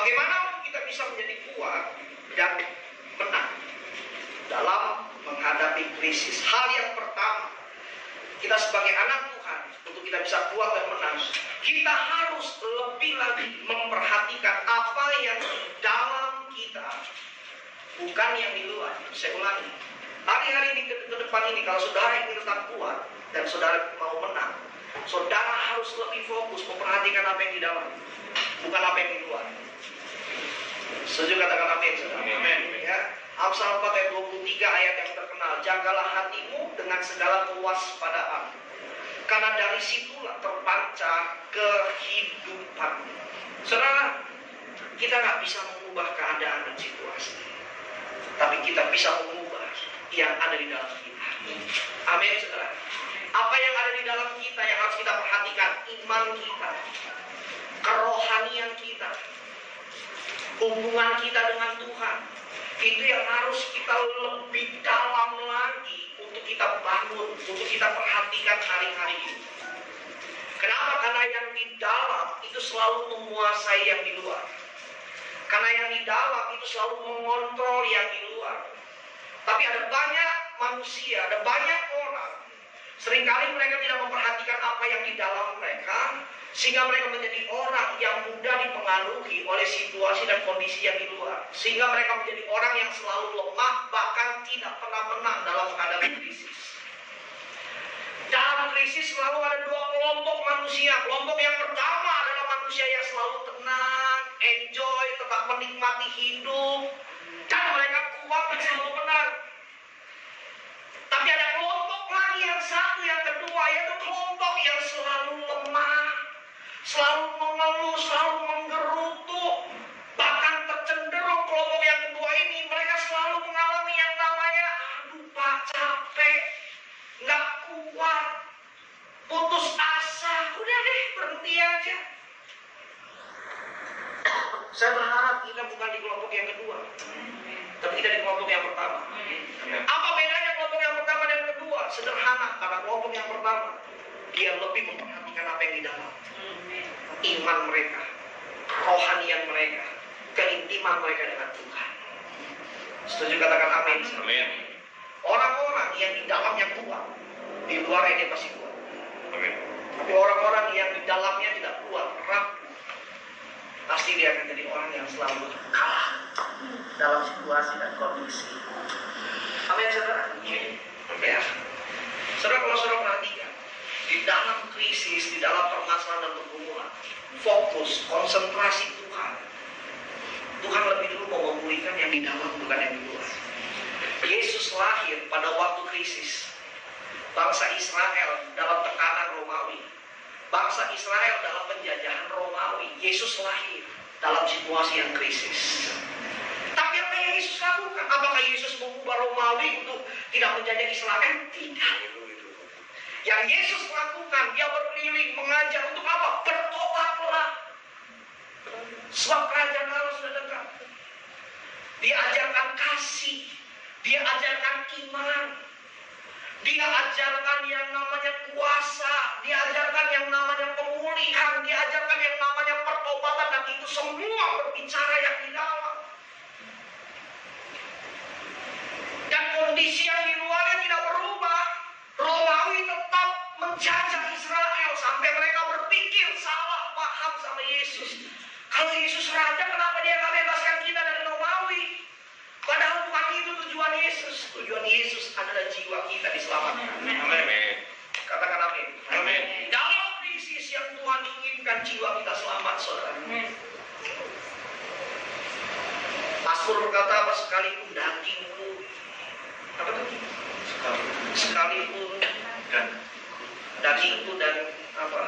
Bagaimana kita bisa menjadi kuat dan menang dalam menghadapi krisis? Hal yang pertama, kita sebagai anak Tuhan, untuk kita bisa kuat dan menang, kita harus lebih lagi memperhatikan apa yang di dalam kita, bukan yang di luar. Saya ulangi, hari-hari ini ke depan ini, kalau saudara ingin tetap kuat dan saudara mau menang, saudara harus lebih fokus memperhatikan apa yang di dalam, bukan apa yang di luar. Setuju, katakan amin, saudara. Amin. Ya. Amsal 4 ayat 23, ayat yang terkenal, jagalah hatimu dengan segala kewaspadaan, karena dari situlah terpancar kehidupan. Saudara, kita nggak bisa mengubah keadaan dan situasi, tapi kita bisa mengubah yang ada di dalam kita. Amin, saudara. Apa yang ada di dalam kita yang harus kita perhatikan? Iman kita, kerohanian kita, hubungan kita dengan Tuhan. Itu yang harus kita lebih dalam lagi untuk kita bangun, untuk kita perhatikan hari-hari ini. Kenapa? Karena yang di dalam itu selalu menguasai yang di luar. Karena yang di dalam itu selalu mengontrol yang di luar. Tapi ada banyak manusia, ada banyak orang, seringkali mereka tidak memperhatikan apa yang di dalam mereka, sehingga mereka menjadi orang yang mudah dipengaruhi oleh situasi dan kondisi yang di luar. Sehingga mereka menjadi orang yang selalu lemah, bahkan tidak pernah menang dalam menghadapi krisis. Dalam krisis selalu ada dua kelompok manusia. Kelompok yang pertama adalah manusia yang selalu tenang, enjoy, tetap menikmati hidup, dan mereka kuat dan selalu menang. Tapi ada kelompok lagi yang satu, yang kedua, yaitu kelompok yang selalu lemah, selalu mengeluh, selalu menggerutu. Bahkan tercenderung kelompok yang kedua ini, mereka selalu mengalami yang namanya, aduh Pak, capek, nggak kuat, putus asa, udah deh berhenti aja. Saya berharap kita bukan di kelompok yang kedua, tapi kita di kelompok yang pertama. Apa bedanya kelompok yang pertama dan yang kedua? Sederhana, karena kelompok yang pertama dia lebih memperhatikan apa yang di dalam, iman mereka, rohanian mereka, keintiman mereka dengan Tuhan. Setuju, katakan amin. Amin. Orang-orang yang di dalamnya kuat, di luarnya dia pasti kuat. Amin. Tapi orang-orang yang di dalamnya tidak kuat, rapuh, pasti dia akan jadi orang yang selalu kalah dalam situasi dan kondisi. Amin, saudara. Ya. Saudara, kalau saudara perhatikan, di dalam krisis, di dalam permasalahan dan pergumulan, fokus, konsentrasi Tuhan. Tuhan lebih dulu mau memulihkan yang di dalam, bukan yang di luar. Yesus lahir pada waktu krisis. Bangsa Israel dalam tekanan Romawi. Bangsa Israel dalam penjajahan Romawi. Yesus lahir dalam situasi yang krisis. Tapi apa yang Yesus lakukan? Apakah Yesus mengubah Romawi untuk tidak menjajah Israel? Tidak. Yang Yesus lakukan, dia berkeliling mengajar untuk apa? Bertobatlah, sebab kerajaan Allah sudah dekat. Dia ajarkan kasih, dia ajarkan iman, dia ajarkan yang namanya kuasa, dia ajarkan yang namanya pemulihan, dia ajarkan yang namanya pertobatan, dan itu semua berbicara yang di dalam. Dan kondisi yang di luarnya tidak berubah. Romawi tetap menjajah Israel sampai mereka berpikir salah paham sama Yesus. Kalau Yesus raja, kenapa dia nggak bebaskan kita dari Romawi? Padahal bukan itu tujuan Yesus. Tujuan Yesus adalah jiwa kita diselamatkan. Amin. Katakan amin. Amin. Dalam krisis yang Tuhan inginkan jiwa kita selamat, saudara. Mazmur berkata apa? Sekalipun dagingku, apa tadi? Sekalipun dagingku dan apa?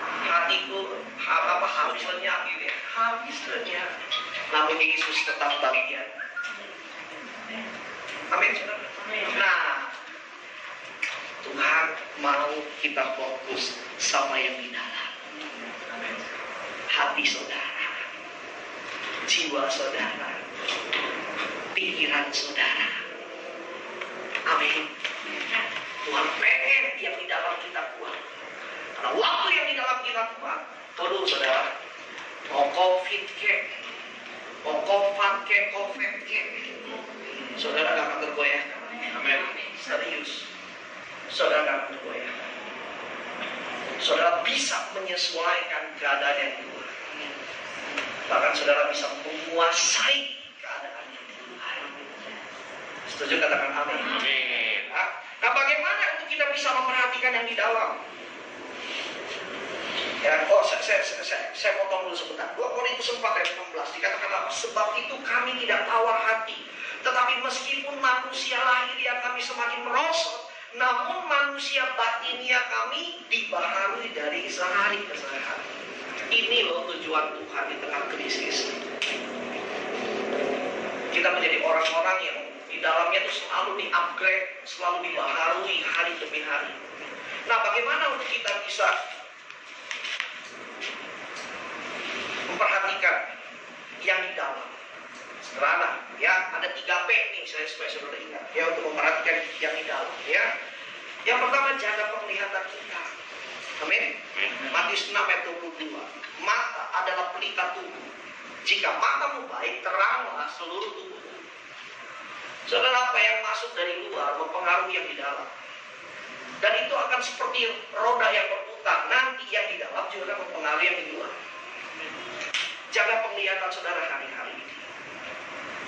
Hatiku habis lenyap gitu ya. Habis lenyap. Namun Yesus tetap bagian. Amin. Nah, Tuhan mau kita fokus sama yang di dalam. Hati saudara, jiwa saudara, pikiran saudara. Amin. Tuhan pengen yang di dalam kita kuat. Karena waktu yang di dalam kita kuat, tolong saudara, mau COVID kek, kayak COVID kayak saudara gak akan tergoyahkan. Amin. Serius. Saudara gak akan tergoyahkan. Saudara bisa menyesuaikan keadaan yang di luar. Bahkan saudara bisa menguasai keadaan yang di luar. Setuju, katakan amin. Amin. Nah, bagaimana untuk kita bisa memperhatikan yang di dalam? Ya, saya potong dulu sebentar. 2 Korintus 4 ayat 16 dikatakan apa? Sebab itu kami tidak tawar hati, tetapi meskipun manusia lahir yang kami semakin merosot, namun manusia batinia kami dibaharui dari sehari ke sehari. Ini loh tujuan Tuhan di tengah krisis. Kita menjadi orang-orang yang di dalamnya itu selalu di-upgrade, selalu dibaharui hari demi hari. Nah, bagaimana untuk kita bisa memperhatikan yang di dalam? Sederhana, ya, ada 3 P nih, saya supaya saudara ingat, ya, untuk memperhatikan yang di dalam, ya. Yang pertama, jaga penglihatan kita. Amin. Matius 6 ayat 22. Mata adalah pelita tubuh. Jika matamu baik, teranglah seluruh tubuhmu. Saudara, apa yang masuk dari luar mempengaruhi yang di dalam. Dan itu akan seperti roda yang berputar. Nanti yang di dalam juga akan mempengaruhi yang di luar. Jaga penglihatan saudara hari-hari ini.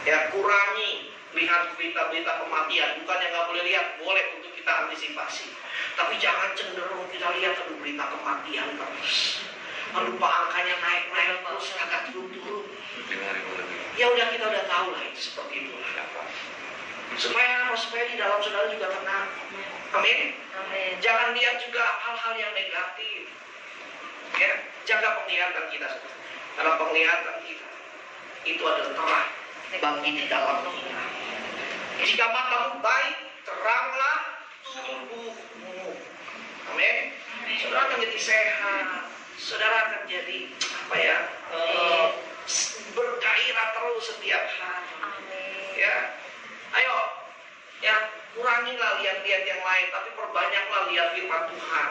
Ya, kurangi lihat berita-berita kematian. Bukan yang nggak boleh lihat, boleh untuk kita antisipasi. Tapi jangan cenderung kita lihat berita kematian terus. Lupa angkanya naik-naik terus, agak turun-turun. Ya udah, kita udah tahu lah itu seperti itu. Supaya di dalam saudara juga tenang. Amin. Amin. Jangan lihat juga hal-hal yang negatif. Ya, jaga penglihatan kita. Karena penglihatan kita itu adalah terang bagi di dalam kita. Jika matamu baik, teranglah tubuhmu. Amin. Saudara akan jadi sehat. Saudara akan jadi bergairah terus setiap hari. Ya, ayo, ya, kurangilah lihat-lihat yang lain, tapi perbanyaklah lihat firman Tuhan.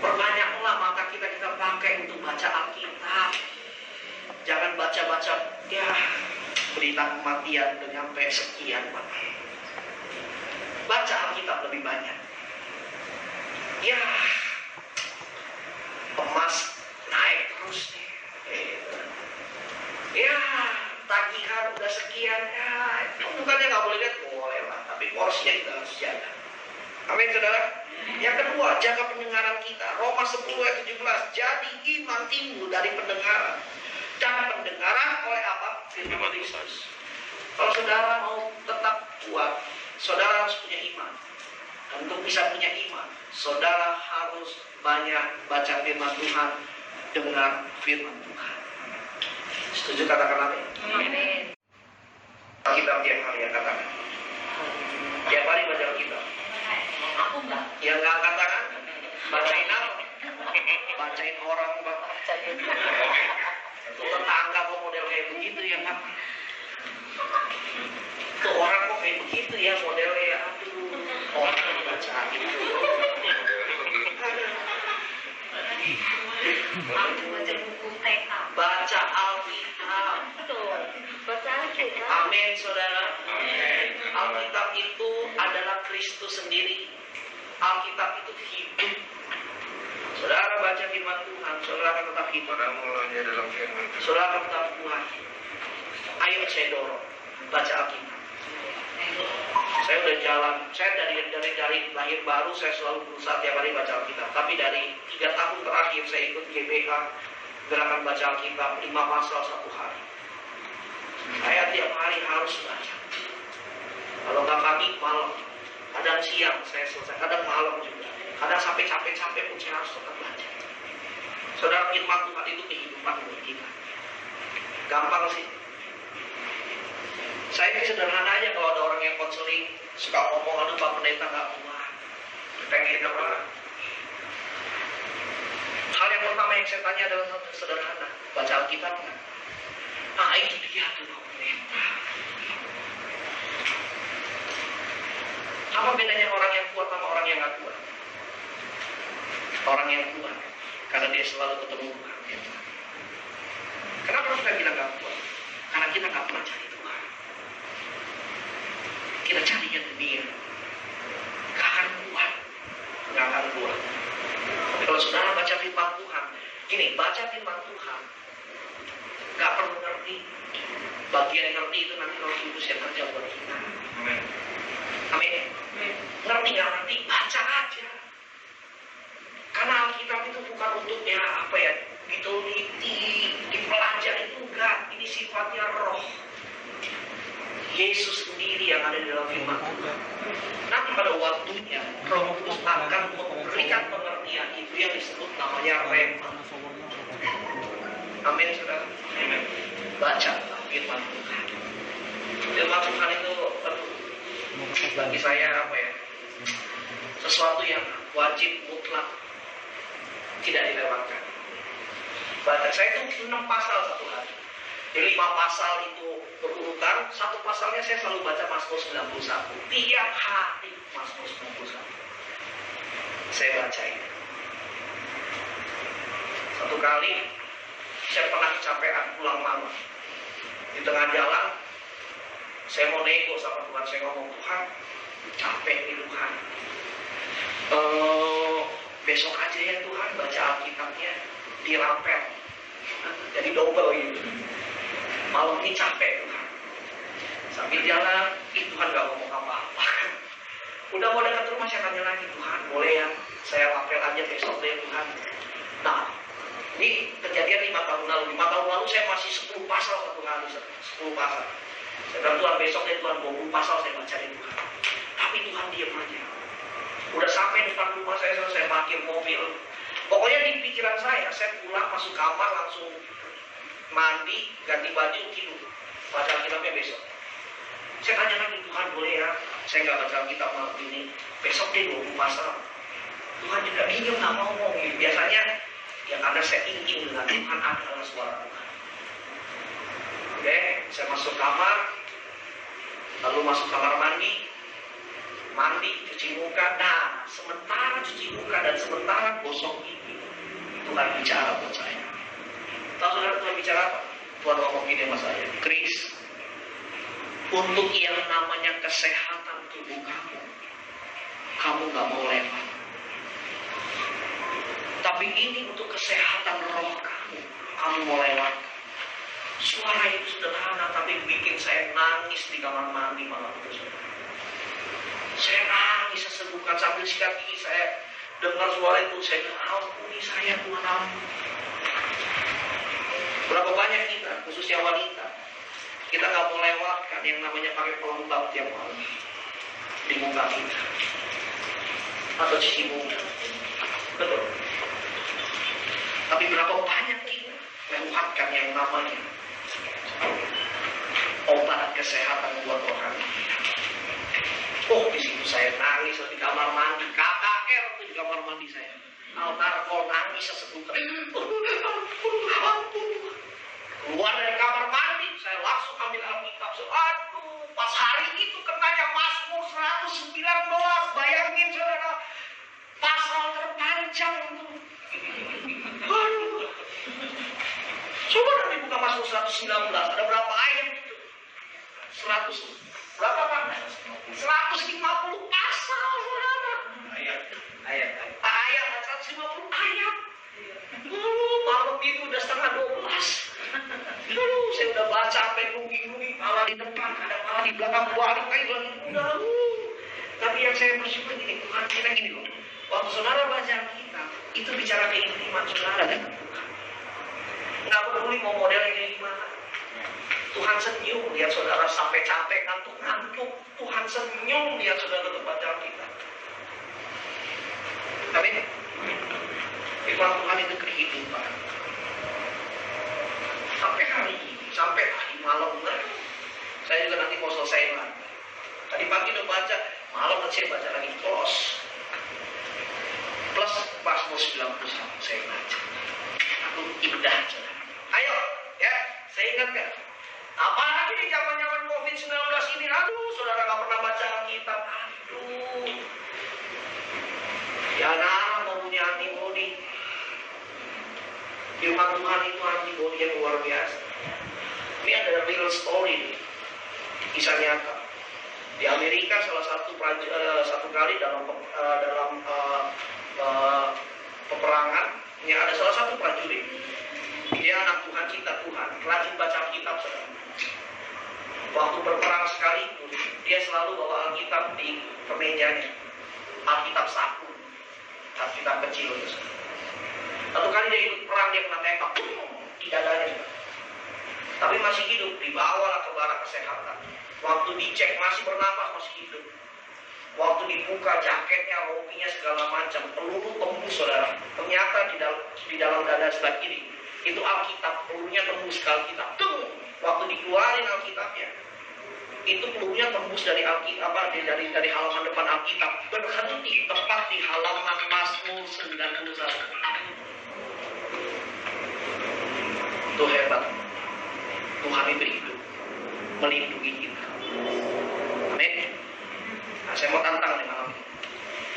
Perbanyaklah mata kita pakai untuk baca Alkitab. Jangan baca-baca ya berita kematian udah nyampe sekian, Pak. Baca Alkitab lebih banyak. Ya, emas naik terus nih. Ya, tagihan udah sekian. Ya, bukannya nggak boleh lihat, boleh lah. Tapi porsinya kita harus jaga. Amin, saudara. Yang kedua, jaga pendengaran kita. Roma 10 ayat 17. Jadi iman timbul dari pendengaran. Dan pendengaran oleh apa? Firman Kristus. Kalau saudara mau tetap kuat, saudara harus punya iman. Dan untuk bisa punya iman, saudara harus banyak baca firman Tuhan, dengar firman Tuhan. Setuju, katakan amin. Amin. Kita tiap hari ya, katakan. Tiap hari baca kita. Aku enggak. Yang nggak angkat tangan, bacain apa? Bacain orang, Bapak. Tuh tetangga kok model kayak begitu ya, Pak. Tuh orang kok kayak begitu ya modelnya. Aduh, orang baca itu. Aku baca buku TK. Baca Alkitab. Betul. Baca Alkitab. Amin, saudara. Alkitab itu adalah Kristus sendiri. Alkitab itu hidup. Saudara baca firman Tuhan, saudara akan tetap hidup. Saudara akan tetap kuat. Ayo saya dorong, baca Alkitab. Saya udah jalan, saya dari lahir baru saya selalu berusaha tiap hari baca Alkitab. Tapi dari 3 tahun terakhir saya ikut GBH, gerakan baca Alkitab 5 pasal 1 hari. Saya tiap hari harus baca. Kalau nggak pagi, malam. Kadang siang saya selesai, kadang malam juga. Kadang sampai capek-capek pun saya harus tetap baca. Saudara, firman Tuhan itu kehidupan buat kita. Gampang sih. Saya ini sederhana aja kalau ada orang yang konseling, suka ngomong, aduh Pak Pendeta nggak kuat. Pengen apa? Hal yang pertama yang saya tanya adalah sederhana. Baca Alkitab kan? Nah itu dia tuh Pak Pendeta. Apa bedanya orang yang kuat sama orang yang nggak kuat? Orang yang kuat, karena dia selalu ketemu Tuhan. Kenapa kita bilang nggak kuat? Karena kita nggak percaya. dunia. Gak akan kuat. Gak akan kuat. Tapi kalau saudara baca firman Tuhan, gini, baca firman Tuhan, gak perlu ngerti. Bagian yang ngerti itu nanti Roh Kudus yang kerja buat kita. Amin. Ngerti gak ngerti, baca aja. Karena Alkitab itu bukan untuk diteliti, dipelajari, itu enggak. Ini sifatnya roh. Yesus sendiri yang ada di dalam firman Tuhan. Nanti pada waktunya Roh Kudus akan memberikan pengertian itu yang disebut namanya rema. Amin, saudara. Amin. Baca firman Tuhan. Firman Tuhan itu bagi saya sesuatu yang wajib mutlak, tidak dilewatkan. Baca saya itu 6 pasal satu hari. Jadi 5 pasal itu berurutan, satu pasalnya saya selalu baca Mazmur 91. Tiap hari Mazmur 91. Saya baca itu. Satu kali saya pernah kecapean pulang malam. Di tengah jalan saya mau nego sama Tuhan, saya ngomong, Tuhan, capek nih Tuhan. Besok aja ya Tuhan baca Alkitabnya dirapel. Jadi double gitu. Malam ini capek Tuhan. Sambil jalan, Tuhan gak ngomong apa-apa. Udah mau dekat rumah saya tanya lagi, Tuhan boleh ya saya rapel aja besok deh Tuhan. Nah, ini kejadian 5 tahun lalu. 5 tahun lalu saya masih 10 pasal satu hari, 10 pasal. Saya bilang Tuhan besok deh Tuhan 20 pasal saya baca deh Tuhan. Tapi Tuhan diam aja. Udah sampai depan rumah saya parkir mobil. Pokoknya di pikiran saya pulang masuk kamar langsung mandi, ganti baju, tidur. Baca Alkitabnya besok. Saya tanya lagi, Tuhan boleh ya saya nggak baca Alkitab malam ini, besok deh 20 pasal. Tuhan juga bingung nggak mau ngomong. Biasanya yang ada saya ingin dengan Tuhan adalah suara Tuhan. Oke, saya masuk kamar, lalu masuk kamar mandi, cuci muka. Nah, sementara cuci muka dan sementara gosok gigi, Tuhan bicara buat saya. Tahu saudara Tuhan bicara apa? Tuhan ngomong gini sama saya, Chris, untuk yang namanya kesehatan tubuh kamu gak mau lewat. Tapi ini untuk kesehatan roh kamu mau lewat. Suara itu sederhana, tapi bikin saya nangis di kamar mandi malam itu. Saya nangis sesegukan sambil sikat gigi. Saya dengar suara itu, saya bilang, ampuni saya Tuhan, ampun. Berapa banyak kita, khususnya wanita, kita nggak mau lewatkan yang namanya pakai pelembab tiap malam di muka kita atau cuci muka. Betul. Tapi berapa banyak kita lewatkan yang namanya obat kesehatan buat orang. Oh, di situ saya nangis di kamar mandi. KKR itu di kamar mandi saya. Altar kol nangis sesegukan. Ampun. Keluar dari kamar mandi, saya langsung ambil Alkitab. Aduh, pas hari itu kenanya Mazmur 119. Bayangin saudara, pasal terpanjang itu. Aduh. Coba nanti buka Mazmur 119. Ada berapa ayat itu? 100. Berapa Pak? 150 pasal saudara. Ayat 150 ayat. Malam itu udah setengah 12. Saya udah baca sampai nungging-nungging, malah di depan, ada malah di belakang balik kayak udah. Tapi yang saya bersyukur gini, Tuhan kita gini loh. Waktu saudara baca Alkitab, itu bicara keintiman saudara dengan Tuhan. Nggak peduli mau modelnya kayak gimana. Tuhan senyum lihat saudara sampai capek ngantuk-ngantuk. Tuhan senyum lihat saudara baca Alkitab. Amin. Firman Tuhan itu kehidupan. Sampai hari ini, sampai tadi malam, saya juga nanti mau selesai lagi. Tadi pagi udah baca, malam nanti saya baca lagi plus Mazmur 91 saya baca. Aku indah. Ayo, ya, saya ingatkan. Apalagi di zaman-zaman COVID-19 ini, aduh, saudara nggak pernah baca Alkitab, aduh. Ya, mau punya antibody. Firman Tuhan itu antibody yang luar biasa. Ini ada real story, kisah nyata. Di Di Amerika salah satu kali dalam peperangan, ya ada salah satu prajurit. Dia anak Tuhan, cinta Tuhan, rajin baca Alkitab. Waktu berperang sekalipun, dia selalu bawa Alkitab di kemejanya. Alkitab saku, Alkitab kecil. Satu kali dia ikut perang, dia kena tembak di dadanya. Tapi masih hidup, dibawalah ke barak kesehatan. Waktu dicek masih bernafas, masih hidup. Waktu dibuka jaketnya, rompinya segala macam, peluru tembus, saudara. Ternyata di dalam dada sebelah kiri itu Alkitab, pelurunya tembus ke Alkitab. Waktu dikeluarin Alkitabnya, itu pelurunya tembus dari Alkitab, dari halaman depan Alkitab, berhenti tepat di halaman Mazmur 91. Itu hebat. Tuhan itu hidup, melindungi kita. Amin. Nah, saya mau tantang nih malam ini.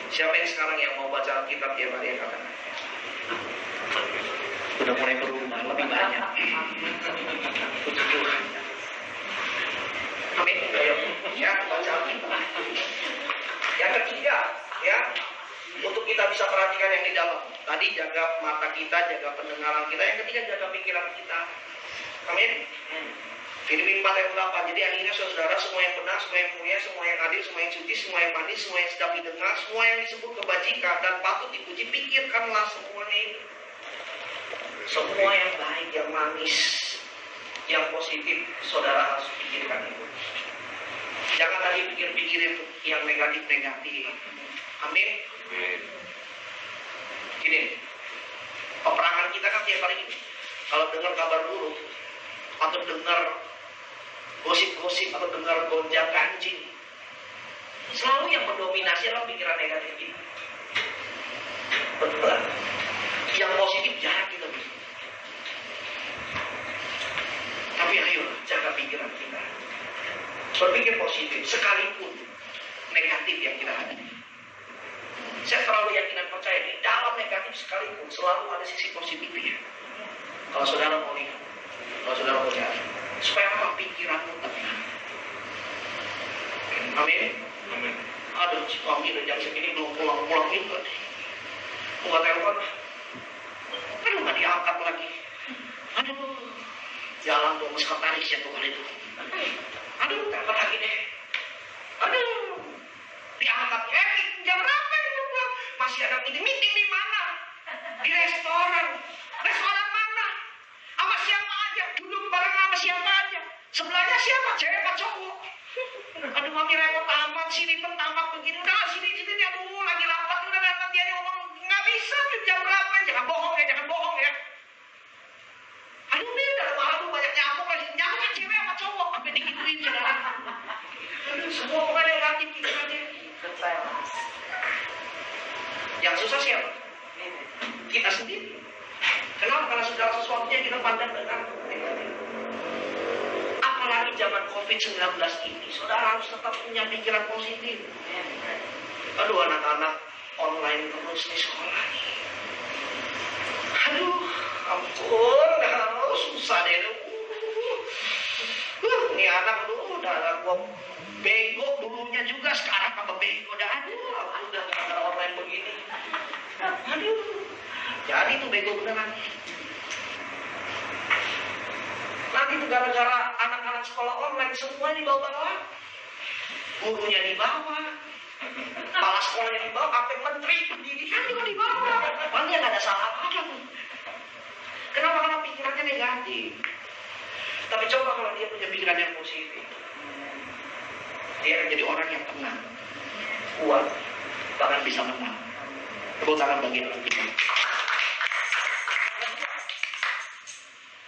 Siapa yang sekarang yang mau baca Alkitab tiap hari, katakan? Udah mulai berubah, lebih banyak. Puji Tuhan. Amin. Ayo, ya, baca Alkitab. Yang ketiga, ya, untuk kita bisa perhatikan yang di dalam. Tadi jaga mata kita, jaga pendengaran kita. Yang ketiga, jaga pikiran kita. Amin. Filipi 4 ayat 8. Jadi akhirnya saudara, semua yang benar, semua yang mulia, semua yang adil, semua yang suci, semua yang manis, semua yang sedap didengar, semua yang disebut kebajikan dan patut dipuji, pikirkanlah semuanya itu. Semua yang baik, yang manis, yang positif, saudara harus pikirkan itu. Jangan lagi pikir-pikirin yang negatif-negatif. Amin. Gini, peperangan kita kan tiap hari ini. Kalau dengar kabar buruk, atau dengar gosip-gosip, atau dengar gonjang ganjing, selalu yang mendominasi adalah pikiran negatif kita. Betul. Yang positif jarang kita bisa. Tapi ayo jaga pikiran kita. Berpikir positif sekalipun negatif yang kita hadapi. Saya terlalu yakin dan percaya di dalam negatif sekalipun selalu ada sisi positifnya. Kalau saudara mau lihat, kalau saudara mau lihat, supaya apa? Pikiranmu tenang. Amin. Amin. Aduh, suami udah jam segini belum pulang juga. Buka telepon. Aduh, nggak diangkat lagi. Aduh, jalan tuh sekretarisnya tuh kali itu. Aduh, telepon lagi deh. Aduh, diangkat. Jam berapa itu pulang? Masih ada meeting di mana? Di restoran. Restoran mana? Sama siapa aja? Duduk bareng sama siapa aja? Sebelahnya siapa? Cewek apa cowok? Aduh, mami repot amat, sini tamat begini. Udah sini, aduh, lagi rapat. Udah nanti dia ngomong, nggak bisa, jam berapa? Jangan bohong ya. Aduh, ini udah malu banyak nyamuk lagi. Nyamuk kan cewek apa cowok? Sampai digituin, saudara. Aduh, semua pokoknya negatif pikirannya. Yang susah siapa? Kita sendiri. Kenapa? Karena segala sesuatunya kita pandang dengan negatif. Apalagi zaman COVID-19 ini, saudara harus tetap punya pikiran positif. Aduh, anak-anak online terus di sekolah. Aduh, ampun, susah deh. Ini anak udah gua bego dulunya juga, sekarang tambah bego dah. Aduh, udah gara-gara online begini. Aduh, jadi tuh bego beneran. Nanti tuh gara-gara anak-anak sekolah online semua dibawa-bawa. Gurunya dibawa, kepala sekolahnya dibawa, sampai menteri pendidikan juga dibawa. Padahal dia nggak ada salah apa tuh. Kenapa? Karena pikirannya negatif. Tapi coba kalau dia punya pikiran yang positif, dia akan jadi orang yang tenang, kuat, bahkan bisa menang. Tepuk tangan bagi orang kita.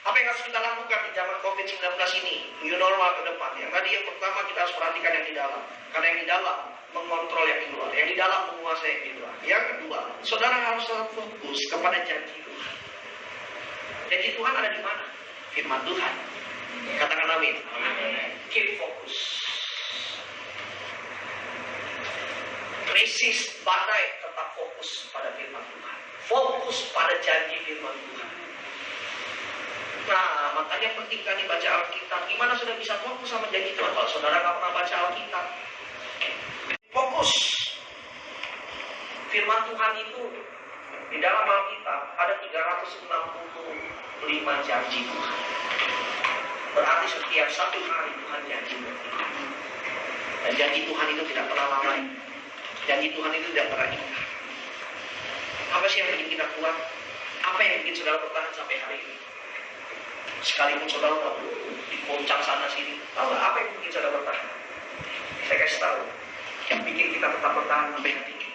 Apa yang harus kita lakukan di zaman COVID-19 ini? New normal ke depan. Yang tadi yang pertama kita harus perhatikan yang di dalam. Karena yang di dalam mengontrol yang di luar. Yang di dalam menguasai yang di luar. Yang kedua, saudara harus selalu fokus kepada janji Tuhan. Janji Tuhan ada di mana? Firman Tuhan. Katakan amin. Keep fokus. Resist badai, tetap fokus pada firman Tuhan. Fokus pada janji firman Tuhan. Nah, makanya penting kan dibaca Alkitab. Gimana sudah bisa fokus sama janji Tuhan kalau saudara nggak pernah baca Alkitab? Fokus. Firman Tuhan itu di dalam Alkitab ada 365 janji Tuhan. Berarti setiap satu hari Tuhan janji. Dan janji Tuhan itu tidak pernah lalai. Janji Tuhan itu tidak pernah ingat. Apa sih yang bikin kita kuat? Apa yang bikin saudara bertahan sampai hari ini? Sekalipun saudara digoncang sana sini, tahu nggak apa yang bikin saudara bertahan? Saya kasih tahu, yang bikin kita tetap bertahan sampai hari ini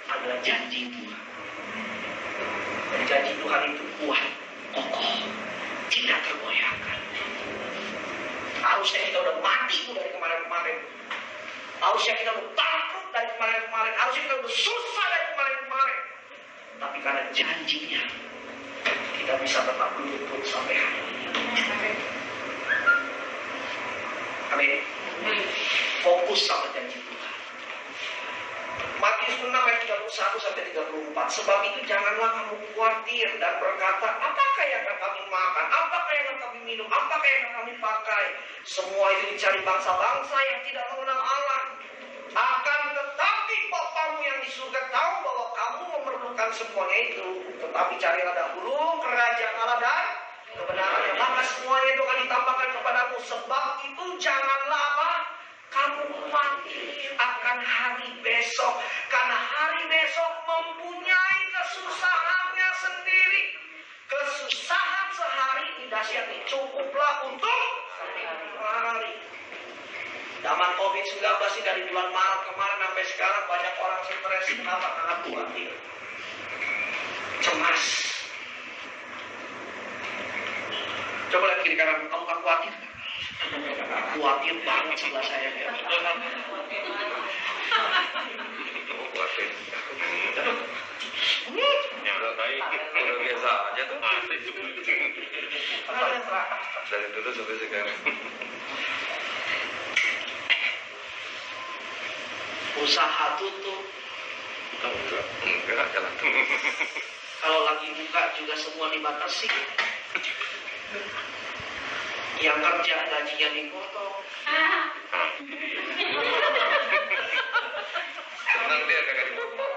adalah janji Tuhan. Dan janji Tuhan itu kuat, kokoh, tidak tergoyahkan. Harusnya kita udah mati itu dari kemarin-kemarin. Harusnya kita udah takut dari kemarin-kemarin. Harusnya kita udah susah dari kemarin-kemarin. Tapi karena janjinya, kita bisa tetap luput sampai hari ini. Amin. Fokus sama janji Tuhan. Matius 6 ayat 31 sampai 34. Sebab itu janganlah kamu khawatir dan berkata, apakah yang akan kami makan? Apakah yang akan kami minum? Apakah yang akan kami pakai? Semua itu dicari bangsa-bangsa yang tidak mengenal Allah. Akan tetapi Bapamu yang di surga tahu bahwa kamu memerlukan semuanya itu. Tetapi carilah dahulu kerajaan Allah dan kebenarannya, maka semuanya itu akan ditambahkan kepadamu. Sebab itu janganlah apa? Kamu khawatir akan hari besok, karena hari besok mempunyai kesusahannya sendiri. Kesusahan sehari tidak sia-sia, cukuplah untuk hari. Zaman COVID-19 ini dari bulan Maret kemarin sampai sekarang banyak orang stres. Kenapa? Karena khawatir, cemas. Coba lihat kiri kanan, kamu gak khawatir? Khawatir banget sebelah saya. Khawatir. Ya udah baik, udah biasa aja tuh. Dari dulu sampai sekarang. Usaha tutup. Enggak jalan. Kalau lagi buka juga semua dibatasi. Yang kerja gajinya dipotong. Senang dia kagak dipotong.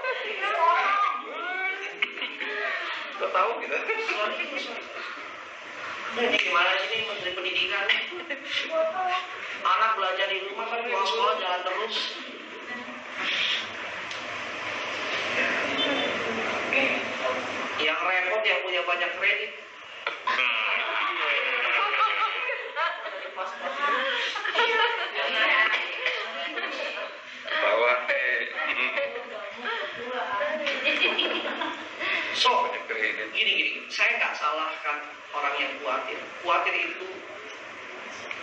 Kita tahu kita. Ini gimana sih ini Menteri Pendidikan? Anak belajar di rumah kan pulang sekolah jalan terus. Yang repot yang punya banyak kredit. Bawa So, gini, saya nggak salahkan orang yang khawatir. Khawatir itu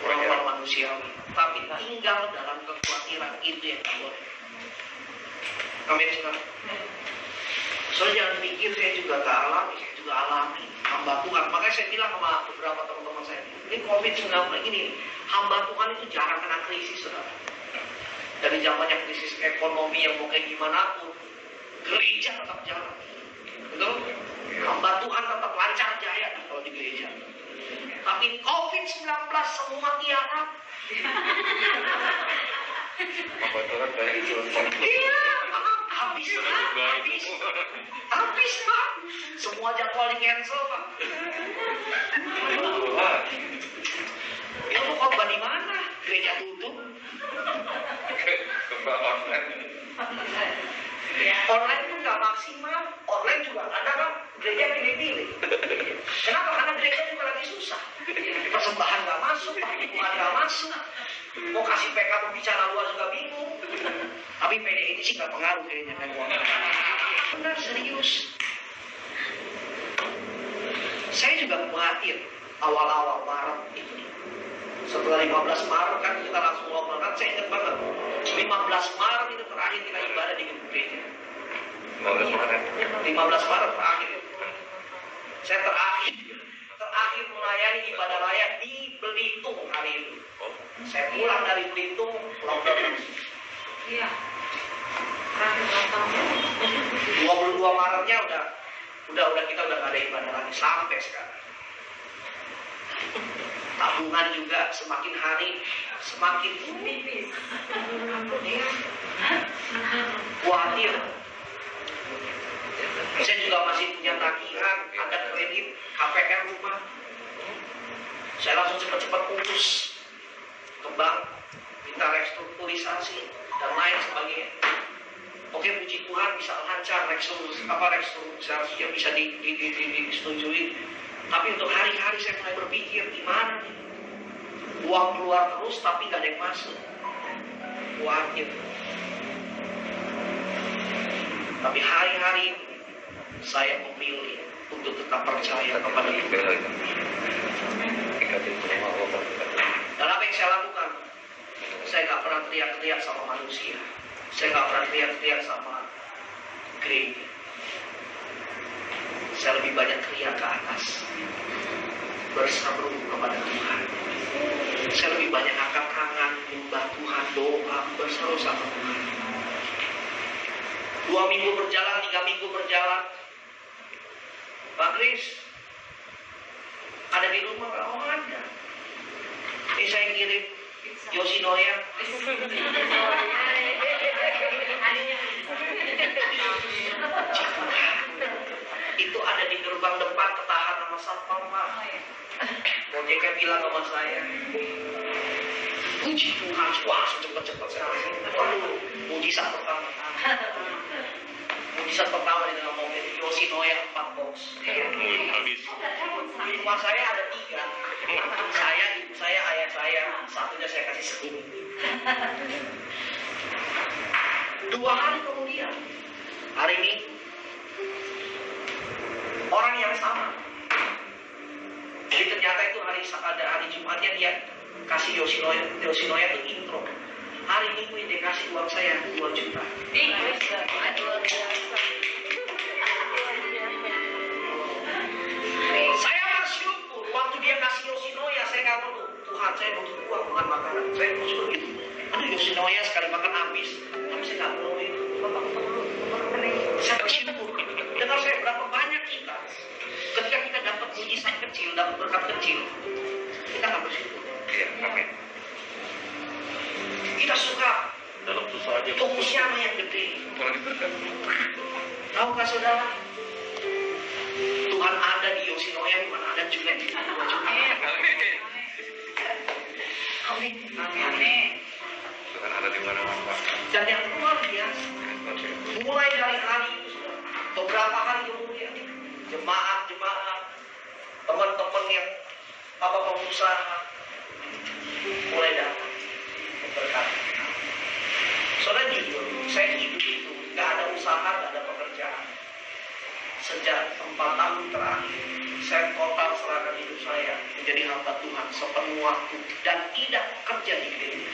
orang manusiawi, tapi tinggal dalam kekhawatiran itu yang tak boleh. Amin, saudara. Soalnya jangan pikir saya juga tak alami, saya juga alami. Hamba Tuhan, makanya saya bilang sama beberapa teman-teman saya, ini COVID-19 ini, hamba Tuhan itu jarang kena krisis, saudara. Dari zamannya krisis ekonomi yang mau kayak gimana pun, gereja tetap jalan. Betul? Hamba Tuhan tetap lancar jaya kalau di gereja. Tapi COVID-19 semua tiarap. apa Tuhan kayak gitu. Iya, habis Pak. Semua jadwal di cancel Pak. Itu korban di mana? Gereja tutup. Online pun nggak maksimal. Online juga kadang-kadang gereja pilih-pilih. Kenapa? Karena gereja juga lagi susah. Persembahan nggak masuk, Tuhan nggak masuk. Mau kasih PK bicara luar juga bingung. Tapi PD ini sih nggak pengaruh kayaknya kan uang. Benar serius. Saya juga khawatir awal-awal Maret ini. Setelah 15 Maret kan kita langsung ngobrol kan, saya ingat banget 15 Maret itu terakhir kita ibadah di gereja. 15 Maret terakhir. Saya terakhir melayani ibadah raya di Belitung hari itu. Saya pulang dari Belitung lockdown. Iya. 22 Maretnya udah kita udah nggak ada ibadah lagi sampai sekarang. tabungan juga semakin hari semakin Tipis. khawatir. Saya juga masih punya tagihan, ada kredit KPR rumah. Saya langsung cepat-cepat urus ke bank, minta restrukturisasi dan lain sebagainya. Oke, puji Tuhan bisa lancar restrukturisasinya bisa disetujui. Tapi untuk hari-hari saya mulai berpikir gimana nih? Uang keluar terus tapi nggak ada yang masuk. Khawatir. Tapi hari-hari ini saya memilih untuk tetap percaya kepada Tuhan. Dan apa yang saya lakukan? Saya nggak pernah teriak-teriak sama manusia. Saya nggak pernah teriak-teriak sama gereja. Saya lebih banyak teriak ke atas. Berseru kepada Tuhan. Saya lebih banyak angkat tangan, menyembah Tuhan, doa, berseru sama Tuhan. 2 minggu berjalan, 3 minggu berjalan. Pak Kris, ada di rumah nggak? Oh, ada. Ini saya kirim Yoshinoya. Itu ada di gerbang depan, ketahan sama satpam, Pak. Gojeknya bilang sama saya, puji Tuhan, wah cepet-cepet sekali. Waduh, mujizat pertama. Mujizat pertama di dalam mobil Yoshinoya 4 box. Habis. Di rumah saya ada 3. Saya, ibu saya, ayah saya. Satunya saya kasih segini. 2 hari kemudian, hari ini orang yang sama. Jadi ternyata itu ada hari Jumatnya dia kasih Yoshinoya itu intro. Hari Minggu dia kasih uang saya 2 juta. Saya bersyukur waktu dia kasih Yoshinoya, saya nggak perlu. Tuhan, saya butuh uang bukan makanan. Saya bersyukur gitu. Aduh, Yoshinoya sekali makan habis. Tapi saya nggak perlu itu. Saya bersyukur. Dengar saya berapa banyak kita. Ketika kita dapat mujizat kecil, dapat berkat kecil, kita nggak bersyukur. Iya, amin. Kita suka Dalam susah aja. fokusnya sama yang gede. Apalagi berkat. Tahukah saudara? Tuhan ada di Yoshinoya, Tuhan ada juga di 2 juta. Amin. Amin. Tuhan ada di mana-mana, Pak. Dan yang luar biasa, mulai dari hari itu, beberapa hari kemudian, jemaat, teman-teman yang pengusaha mulai datang berkata, saudara jujur, saya hidup itu nggak ada usaha, nggak ada pekerjaan. Sejak 4 tahun terakhir, saya total serahkan hidup saya menjadi hamba Tuhan sepenuh waktu dan tidak kerja di gereja.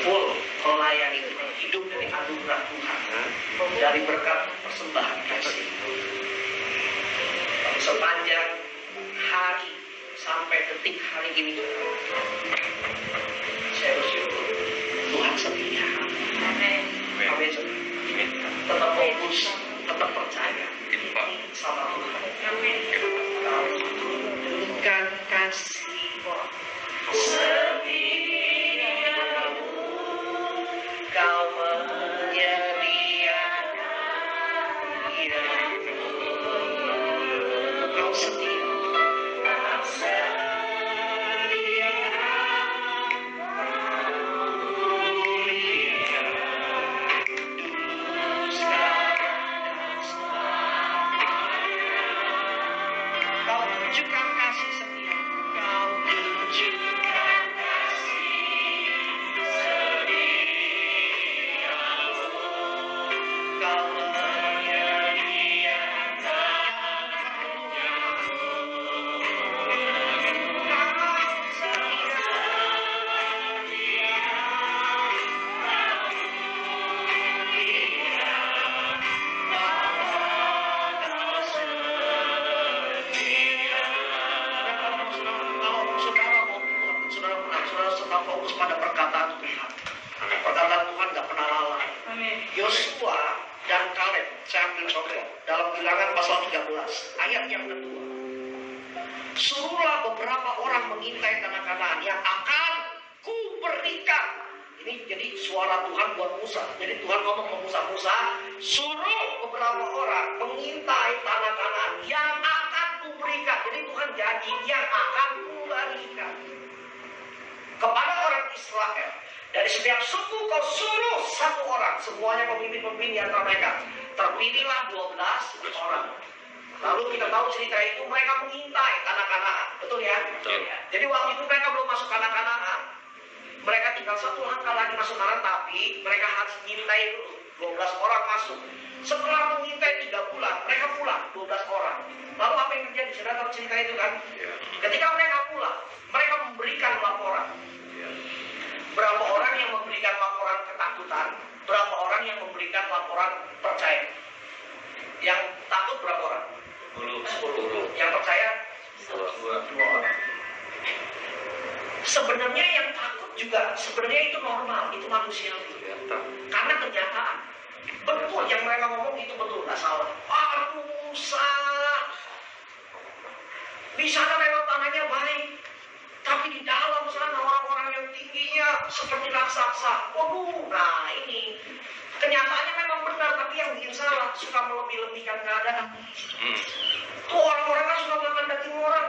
Full melayani Tuhan, hidup dari anugerah Tuhan, dari berkat persembahan kasih. Sepanjang hari sampai detik hari ini, saya bersyukur Tuhan setia. Amin. Amin. Tetap fokus, tetap percaya sama Tuhan. Amin. Tunjukkan kasih setiamu, kau menyediakan hidupmu. Kau setia. Kau tunjukkan kasih setia. Kau tunjukkan kasih mengintai tanah Kanaan yang akan kuberikan. Ini jadi suara Tuhan buat Musa. Jadi Tuhan ngomong ke Musa, Musa suruh beberapa orang mengintai tanah Kanaan yang akan kuberikan. Jadi Tuhan janji yang akan kuberikan kepada orang Israel. Dari setiap suku kau suruh satu orang, semuanya pemimpin-pemimpin di antara mereka. Terpilihlah 12 orang. Lalu kita tahu cerita itu mereka mengintai tanah Kanaan, betul ya? Betul. Jadi waktu itu mereka belum masuk tanah Kanaan. Mereka tinggal satu langkah lagi masuk Kanaan, tapi mereka harus mengintai dulu. 12 orang masuk. Setelah mengintai 3 bulan, mereka pulang 12 orang. Lalu apa yang terjadi? Sudah tahu cerita itu kan? Ya. Ketika mereka pulang, mereka memberikan laporan. Ya. Berapa orang yang memberikan laporan ketakutan, berapa orang yang memberikan laporan percaya. Yang takut berapa orang? 10. Yang percaya? 2 orang. Sebenarnya yang takut juga sebenarnya itu normal, itu manusiawi. Karena kenyataan. Betul yang mereka ngomong itu betul, nggak salah. Aduh, Musa. Di sana memang tanahnya baik. Tapi di dalam sana orang-orang yang tingginya seperti raksasa. Waduh, nah ini. Kenyataannya memang benar, tapi yang bikin salah suka melebih-lebihkan keadaan. Tuh orang-orang kan suka makan daging orang.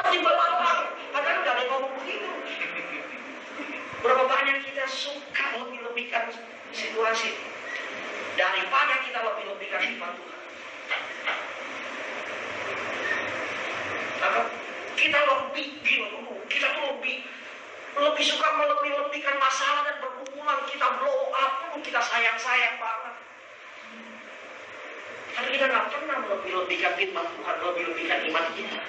Di belakang, padahal nggak ada yang ngomong begitu. Berapa banyak kita suka lebih-lebihkan situasi daripada kita lebih-lebihkan firman Tuhan. Maka kita kita tuh lebih suka melebih-lebihkan masalah dan pergumulan. Kita blow up, kita sayang-sayang banget. Tapi kita nggak pernah melebih-lebihkan firman Tuhan, melebih-lebihkan iman kita.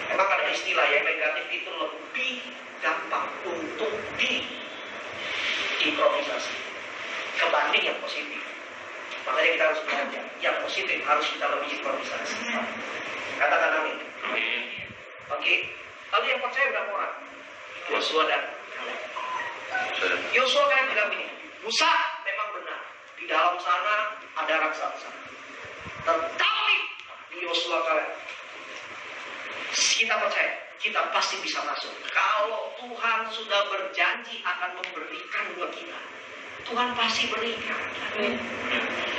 Memang ada istilah yang negatif itu lebih gampang untuk diimprovisasi kebanding yang positif. Makanya kita harus belajar yang positif harus kita lebih improvisasi. Katakan amin. Oke. Lalu yang percaya berapa orang? Yosua dan Kaleb. Yosua kan bilang begini, Musa memang benar di dalam sana ada raksasa. Tetapi di Yosua Kaleb kita percaya, kita pasti bisa masuk. Kalau Tuhan sudah berjanji akan memberikan buat kita, Tuhan pasti berikan.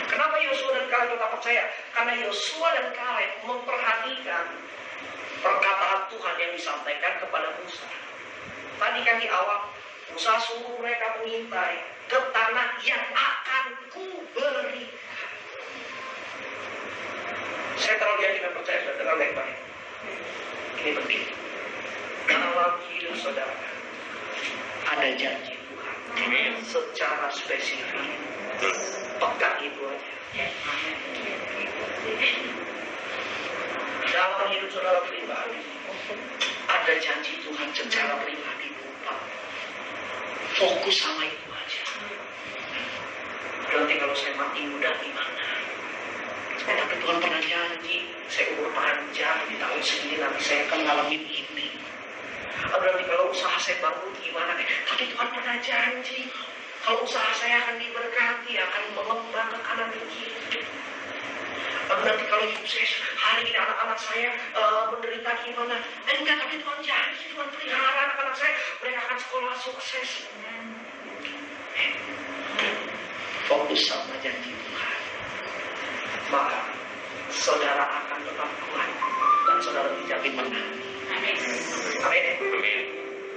Kenapa Yosua dan Kaleb kita percaya? Karena Yosua dan Kaleb memperhatikan perkataan Tuhan yang disampaikan kepada Musa. Tadi kan di awal, Musa suruh mereka mengintai ke tanah yang akan kuberi. Saya terlalu yakin dan percaya sudah dengar baik-baik. Ini penting. Dalam hidup saudara ada janji Tuhan secara spesifik. Pegang itu aja. Dalam hidup saudara pribadi ada janji Tuhan secara pribadi. Fokus sama itu aja. Berarti kalau saya mati muda gimana? Tapi Tuhan pernah janji saya umur panjang di tahun segini nanti saya akan ngalamin ini. Berarti kalau usaha saya bangun gimana? Tapi Tuhan pernah janji kalau usaha saya akan diberkati, akan mengembang ke kanan ke kiri. Berarti kalau hidup saya hari ini anak-anak saya menderita gimana? Enggak, tapi Tuhan janji, Tuhan pelihara anak-anak saya, mereka akan sekolah sukses. Fokus sama janji Tuhan, maka saudara akan tetap kuat dan saudara dijamin menang. Amin. Amin.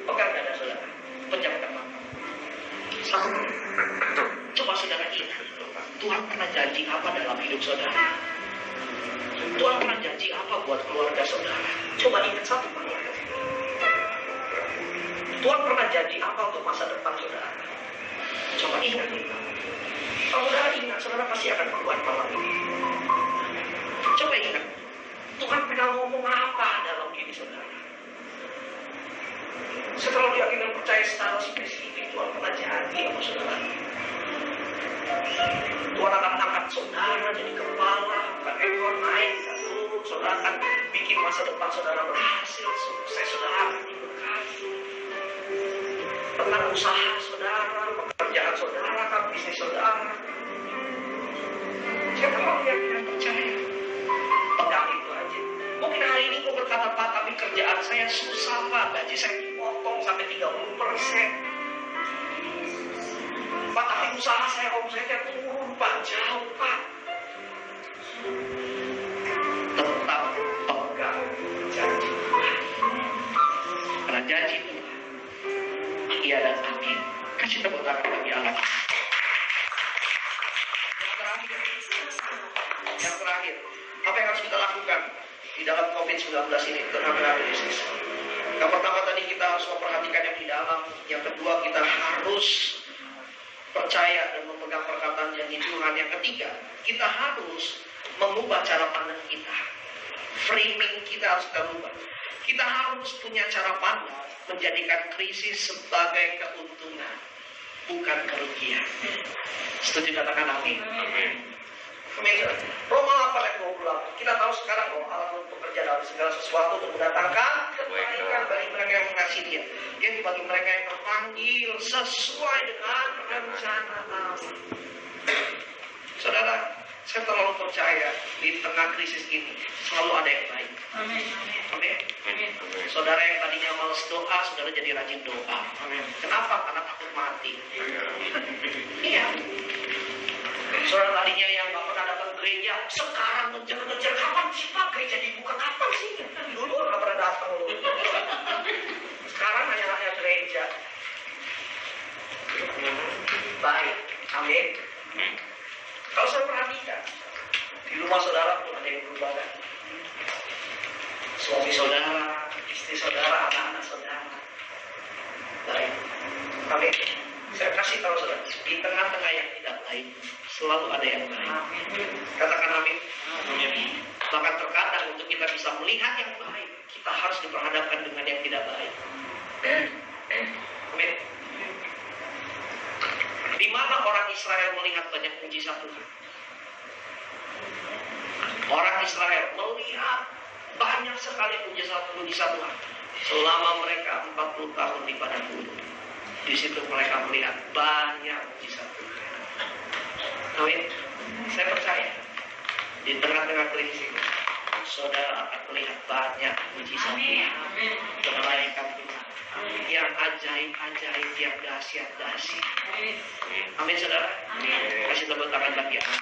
Pegang dada saudara, pejamkan mata. Coba saudara ingat, Tuhan pernah janji apa dalam hidup saudara? Tuhan pernah janji apa buat keluarga saudara? Coba ingat satu kali. Tuhan pernah janji apa untuk masa depan saudara? Coba ingat itu. Kalau saudara ingat, saudara pasti akan kuat malam ini. Coba ingat, Tuhan pernah ngomong apa dalam diri saudara? Setelah yakin dan percaya secara spesifik, Tuhan pernah janji sama saudara. Tuhan akan angkat saudara jadi kepala, bukan ekor, naik, turun. Saudara akan bikin masa depan saudara berhasil, sukses, saudara akan diberkati. Tentang usaha saudara, pekerjaan saudara, bisnis saudara. Saya terlalu yakin dan percaya saya susah Pak, gaji saya dipotong sampai 30%. Pak, tapi usaha saya omsetnya turun Pak, jauh Pak. Tetap pegang janji Tuhan. Karena janji Tuhan, iya dan amin. Kasih tepuk tangan bagi Allah. Yang terakhir, apa yang harus kita lakukan di dalam COVID-19 ini terhadap bisnis? Yang pertama tadi kita harus memperhatikan yang di dalam. Yang kedua kita harus percaya dan memegang perkataan janji Tuhan. Yang ketiga, kita harus mengubah cara pandang kita. Framing kita harus kita ubah. Kita harus punya cara pandang menjadikan krisis sebagai keuntungan, bukan kerugian. Setuju, katakan amin. Amin. Roma 8 ayat 28. Kita tahu sekarang bahwa Allah bekerja dalam segala sesuatu untuk mendatangkan kebaikan bagi mereka yang mengasihi Dia. Yaitu bagi mereka yang terpanggil sesuai dengan rencana Allah. Saudara, saya terlalu percaya di tengah krisis ini selalu ada yang baik. Amin. Amin. Amin. Saudara yang tadinya malas doa, saudara jadi rajin doa. Amin. Kenapa? Karena takut mati. Iya. Iya. Saudara tadinya yang nggak pernah datang gereja, sekarang ngejar-ngejar kapan sih Pak gereja dibuka, kapan sih? Dulu nggak pernah datang loh. Sekarang hanya gereja. Baik, amin. Kalau saya perhatikan di rumah saudara pun ada yang berubah kan? Suami saudara, istri saudara, anak-anak saudara. Baik, amin. Saya kasih tahu saudara, di tengah-tengah yang tidak baik selalu ada yang baik. Katakan amin. Bahkan terkadang untuk kita bisa melihat yang baik, kita harus diperhadapkan dengan yang tidak baik. Amin. Di mana orang Israel melihat banyak mujizat Tuhan? Orang Israel melihat banyak sekali mujizat Tuhan selama mereka 40 tahun di padang gurun. Di situ mereka melihat banyak mujizat Tuhan. Amin. Saya percaya di tengah-tengah krisis ini, saudara akan melihat banyak mujizat Tuhan, kebaikan Tuhan, yang ajaib-ajaib, yang dahsyat-dahsyat. Amin, saudara. Kasih tepuk tangan bagi Allah.